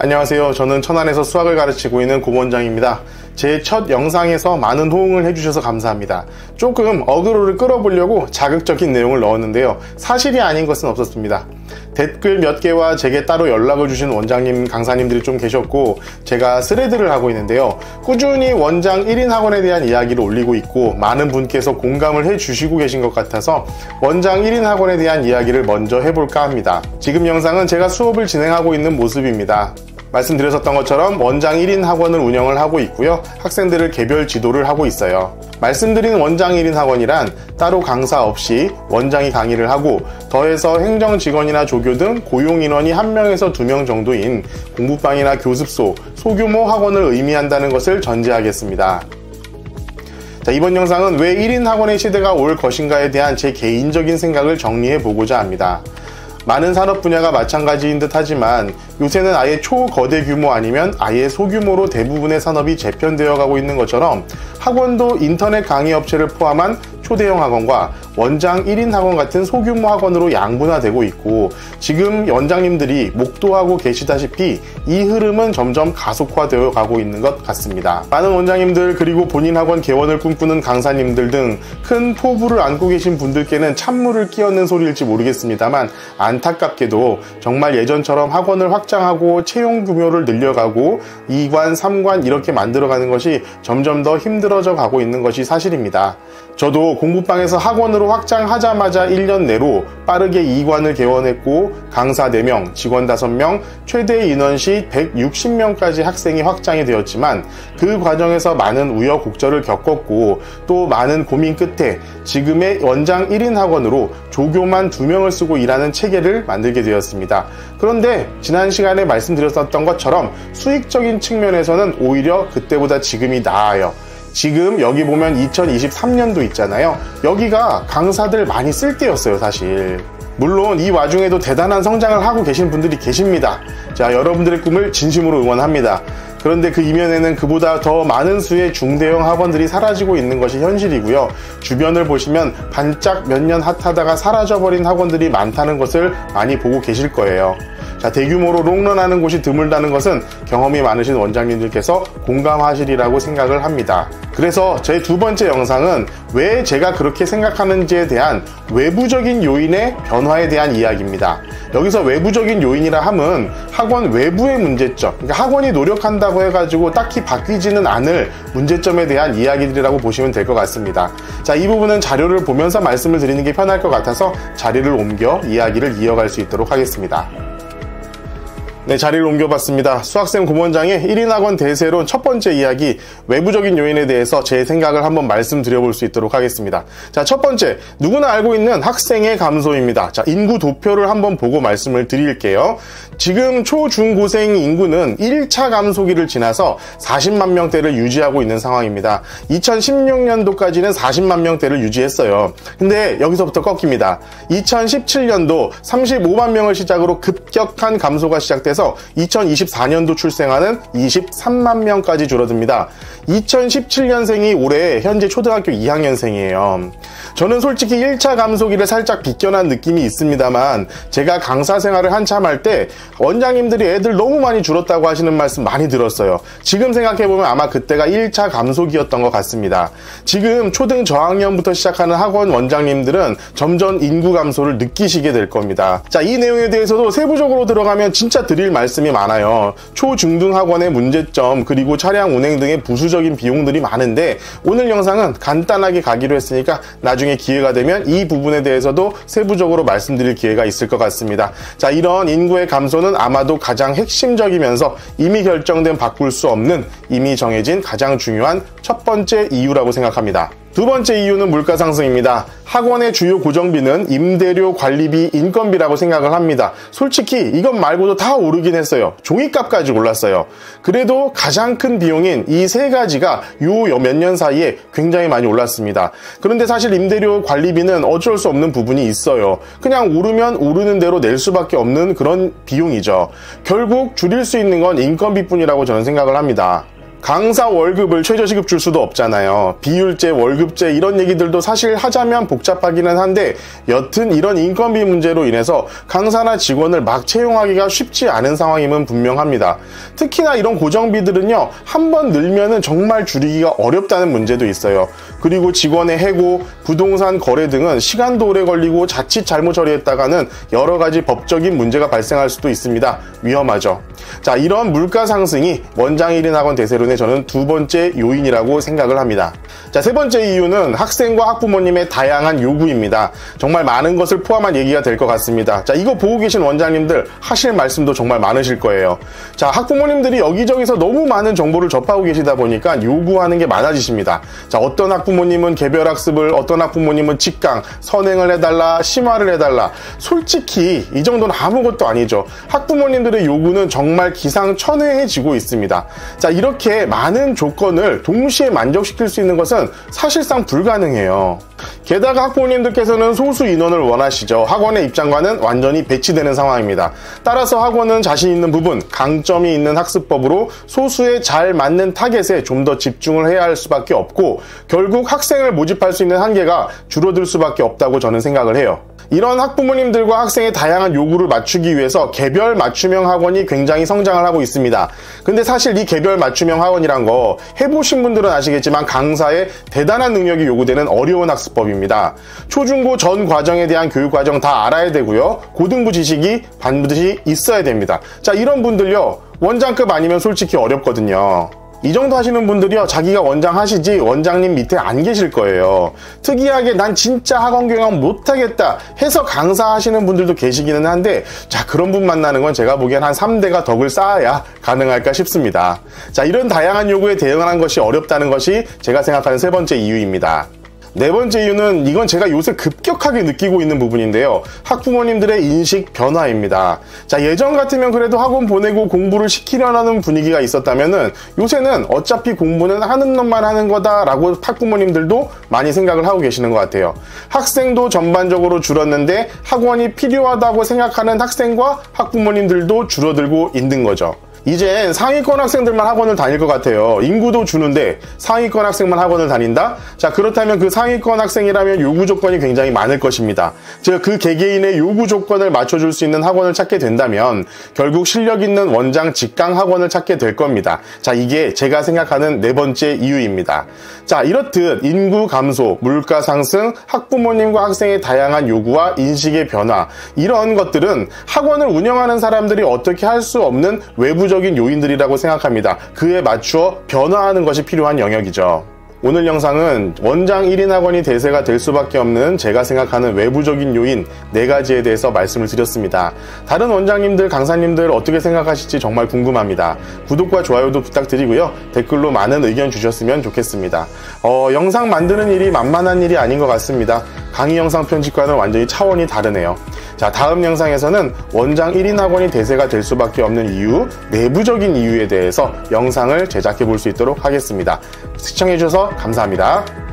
안녕하세요. 저는 천안에서 수학을 가르치고 있는 고원장입니다. 제 첫 영상에서 많은 호응을 해주셔서 감사합니다. 조금 어그로를 끌어보려고 자극적인 내용을 넣었는데요. 사실이 아닌 것은 없었습니다. 댓글 몇 개와 제게 따로 연락을 주신 원장님, 강사님들이 좀 계셨고 제가 스레드를 하고 있는데요. 꾸준히 원장 1인 학원에 대한 이야기를 올리고 있고 많은 분께서 공감을 해주시고 계신 것 같아서 원장 1인 학원에 대한 이야기를 먼저 해볼까 합니다. 지금 영상은 제가 수업을 진행하고 있는 모습입니다. 말씀드렸었던 것처럼 원장 1인 학원을 운영을 하고 있고요. 학생들을 개별 지도를 하고 있어요. 말씀드린 원장 1인 학원이란 따로 강사 없이 원장이 강의를 하고 더해서 행정직원이나 조교 등 고용인원이 1명에서 2명 정도인 공부방이나 교습소, 소규모 학원을 의미한다는 것을 전제하겠습니다. 자, 이번 영상은 왜 1인 학원의 시대가 올 것인가에 대한 제 개인적인 생각을 정리해 보고자 합니다. 많은 산업 분야가 마찬가지인 듯 하지만 요새는 아예 초거대 규모 아니면 아예 소규모로 대부분의 산업이 재편되어 가고 있는 것처럼 학원도 인터넷 강의 업체를 포함한 초대형 학원과 원장 1인 학원 같은 소규모 학원으로 양분화되고 있고 지금 원장님들이 목도하고 계시다시피 이 흐름은 점점 가속화되어 가고 있는 것 같습니다. 많은 원장님들 그리고 본인 학원 개원을 꿈꾸는 강사님들 등 큰 포부를 안고 계신 분들께는 찬물을 끼얹는 소리일지 모르겠습니다만 안타깝게도 정말 예전처럼 학원을 확장하고 채용 규모를 늘려가고 2관, 3관 이렇게 만들어가는 것이 점점 더 힘들어져 가고 있는 것이 사실입니다. 저도 공부방에서 학원으로 확장하자마자 1년 내로 빠르게 2관을 개원했고 강사 4명, 직원 5명, 최대 인원시 160명까지 학생이 확장이 되었지만 그 과정에서 많은 우여곡절을 겪었고 또 많은 고민 끝에 지금의 원장 1인 학원으로 조교만 2명을 쓰고 일하는 체계를 만들게 되었습니다. 그런데 지난 시간에 말씀드렸었던 것처럼 수익적인 측면에서는 오히려 그때보다 지금이 나아요. 지금 여기 보면 2023년도 있잖아요. 여기가 강사들 많이 쓸 때였어요, 사실. 물론 이 와중에도 대단한 성장을 하고 계신 분들이 계십니다. 자, 여러분들의 꿈을 진심으로 응원합니다. 그런데 그 이면에는 그보다 더 많은 수의 중대형 학원들이 사라지고 있는 것이 현실이고요. 주변을 보시면 반짝 몇 년 핫하다가 사라져버린 학원들이 많다는 것을 많이 보고 계실 거예요. 자, 대규모로 롱런하는 곳이 드물다는 것은 경험이 많으신 원장님들께서 공감하시리라고 생각을 합니다. 그래서 제 두 번째 영상은 왜 제가 그렇게 생각하는지에 대한 외부적인 요인의 변화에 대한 이야기입니다. 여기서 외부적인 요인이라 함은 학원 외부의 문제점, 그러니까 학원이 노력한다고 해가지고 딱히 바뀌지는 않을 문제점에 대한 이야기들이라고 보시면 될 것 같습니다. 자, 이 부분은 자료를 보면서 말씀을 드리는 게 편할 것 같아서 자리를 옮겨 이야기를 이어갈 수 있도록 하겠습니다. 네, 자리를 옮겨봤습니다. 수학쌤 고원장의 1인 학원 대세론 첫 번째 이야기, 외부적인 요인에 대해서 제 생각을 한번 말씀드려볼 수 있도록 하겠습니다. 자, 첫 번째, 누구나 알고 있는 학생의 감소입니다. 자, 인구 도표를 한번 보고 말씀을 드릴게요. 지금 초중고생 인구는 1차 감소기를 지나서 40만 명대를 유지하고 있는 상황입니다. 2016년도까지는 40만 명대를 유지했어요. 근데 여기서부터 꺾입니다. 2017년도 35만 명을 시작으로 급격한 감소가 시작돼서 2024년도 출생하는 23만 명까지 줄어듭니다. 2017년생이 올해 현재 초등학교 2학년생이에요. 저는 솔직히 1차 감소기를 살짝 비껴난 느낌이 있습니다만 제가 강사 생활을 한참 할 때 원장님들이 애들 너무 많이 줄었다고 하시는 말씀 많이 들었어요. 지금 생각해보면 아마 그때가 1차 감소기였던 것 같습니다. 지금 초등 저학년부터 시작하는 학원 원장님들은 점점 인구 감소를 느끼시게 될 겁니다. 자, 이 내용에 대해서도 세부적으로 들어가면 진짜 드릴 말씀이 많아요. 초중등 학원의 문제점 그리고 차량 운행 등의 부수적인 비용들이 많은데 오늘 영상은 간단하게 가기로 했으니까 나중에 기회가 되면 이 부분에 대해서도 세부적으로 말씀드릴 기회가 있을 것 같습니다. 자, 이런 인구의 감소는 아마도 가장 핵심적이면서 이미 결정된 바꿀 수 없는 이미 정해진 가장 중요한 첫 번째 이유라고 생각합니다. 두 번째 이유는 물가 상승입니다. 학원의 주요 고정비는 임대료, 관리비, 인건비라고 생각을 합니다. 솔직히 이것 말고도 다 오르긴 했어요. 종이값까지 올랐어요. 그래도 가장 큰 비용인 이 세 가지가 요 몇 년 사이에 굉장히 많이 올랐습니다. 그런데 사실 임대료, 관리비는 어쩔 수 없는 부분이 있어요. 그냥 오르면 오르는 대로 낼 수밖에 없는 그런 비용이죠. 결국 줄일 수 있는 건 인건비뿐이라고 저는 생각을 합니다. 강사 월급을 최저시급 줄 수도 없잖아요. 비율제, 월급제 이런 얘기들도 사실 하자면 복잡하기는 한데 여튼 이런 인건비 문제로 인해서 강사나 직원을 막 채용하기가 쉽지 않은 상황임은 분명합니다. 특히나 이런 고정비들은요, 한번 늘면은 정말 줄이기가 어렵다는 문제도 있어요. 그리고 직원의 해고, 부동산 거래 등은 시간도 오래 걸리고 자칫 잘못 처리했다가는 여러 가지 법적인 문제가 발생할 수도 있습니다. 위험하죠. 자, 이런 물가 상승이 원장 1인 학원 대세론의 저는 두 번째 요인이라고 생각을 합니다. 자, 세 번째 이유는 학생과 학부모님의 다양한 요구입니다. 정말 많은 것을 포함한 얘기가 될 것 같습니다. 자, 이거 보고 계신 원장님들 하실 말씀도 정말 많으실 거예요. 자, 학부모님들이 여기저기서 너무 많은 정보를 접하고 계시다 보니까 요구하는 게 많아지십니다. 자, 어떤 학부모님은 개별 학습을, 어떤 학부모님은 직강, 선행을 해달라, 심화를 해달라. 솔직히 이 정도는 아무것도 아니죠. 학부모님들의 요구는 정말 기상천외해지고 있습니다. 자, 이렇게 많은 조건을 동시에 만족시킬 수 있는 것은 사실상 불가능해요. 게다가 학부모님들께서는 소수 인원을 원하시죠. 학원의 입장과는 완전히 배치되는 상황입니다. 따라서 학원은 자신 있는 부분, 강점이 있는 학습법으로 소수에 잘 맞는 타겟에 좀 더 집중을 해야 할 수밖에 없고 결국 학생을 모집할 수 있는 한계가 줄어들 수밖에 없다고 저는 생각을 해요. 이런 학부모님들과 학생의 다양한 요구를 맞추기 위해서 개별 맞춤형 학원이 굉장히 성장을 하고 있습니다. 근데 사실 이 개별 맞춤형 학원이란 거 해보신 분들은 아시겠지만 강사의 대단한 능력이 요구되는 어려운 학습법입니다. 초중고 전 과정에 대한 교육 과정 다 알아야 되고요. 고등부 지식이 반드시 있어야 됩니다. 자, 이런 분들요, 원장급 아니면 솔직히 어렵거든요. 이 정도 하시는 분들이요, 자기가 원장 하시지 원장님 밑에 안 계실 거예요. 특이하게 난 진짜 학원 경영 못하겠다 해서 강사 하시는 분들도 계시기는 한데, 자, 그런 분 만나는 건 제가 보기엔 한 3대가 덕을 쌓아야 가능할까 싶습니다. 자, 이런 다양한 요구에 대응하는 것이 어렵다는 것이 제가 생각하는 세 번째 이유입니다. 네 번째 이유는 이건 제가 요새 급격하게 느끼고 있는 부분인데요. 학부모님들의 인식 변화입니다. 자, 예전 같으면 그래도 학원 보내고 공부를 시키려는 분위기가 있었다면은 요새는 어차피 공부는 하는 놈만 하는 거다라고 학부모님들도 많이 생각을 하고 계시는 것 같아요. 학생도 전반적으로 줄었는데 학원이 필요하다고 생각하는 학생과 학부모님들도 줄어들고 있는 거죠. 이젠 상위권 학생들만 학원을 다닐 것 같아요. 인구도 주는데 상위권 학생만 학원을 다닌다? 자, 그렇다면 그 상위권 학생이라면 요구 조건이 굉장히 많을 것입니다. 즉, 그 개개인의 요구 조건을 맞춰줄 수 있는 학원을 찾게 된다면 결국 실력 있는 원장 직강 학원을 찾게 될 겁니다. 자, 이게 제가 생각하는 네 번째 이유입니다. 자, 이렇듯 인구 감소, 물가 상승, 학부모님과 학생의 다양한 요구와 인식의 변화, 이런 것들은 학원을 운영하는 사람들이 어떻게 할 수 없는 외부적 요인들이라고 생각합니다. 그에 맞추어 변화하는 것이 필요한 영역이죠. 오늘 영상은 원장 1인 학원이 대세가 될 수밖에 없는 제가 생각하는 외부적인 요인 4가지에 대해서 말씀을 드렸습니다. 다른 원장님들, 강사님들 어떻게 생각하실지 정말 궁금합니다. 구독과 좋아요도 부탁드리고요. 댓글로 많은 의견 주셨으면 좋겠습니다. 영상 만드는 일이 만만한 일이 아닌 것 같습니다. 강의 영상 편집과는 완전히 차원이 다르네요. 자, 다음 영상에서는 원장 1인 학원이 대세가 될 수밖에 없는 이유, 내부적인 이유에 대해서 영상을 제작해 볼 수 있도록 하겠습니다. 시청해 주셔서 감사합니다.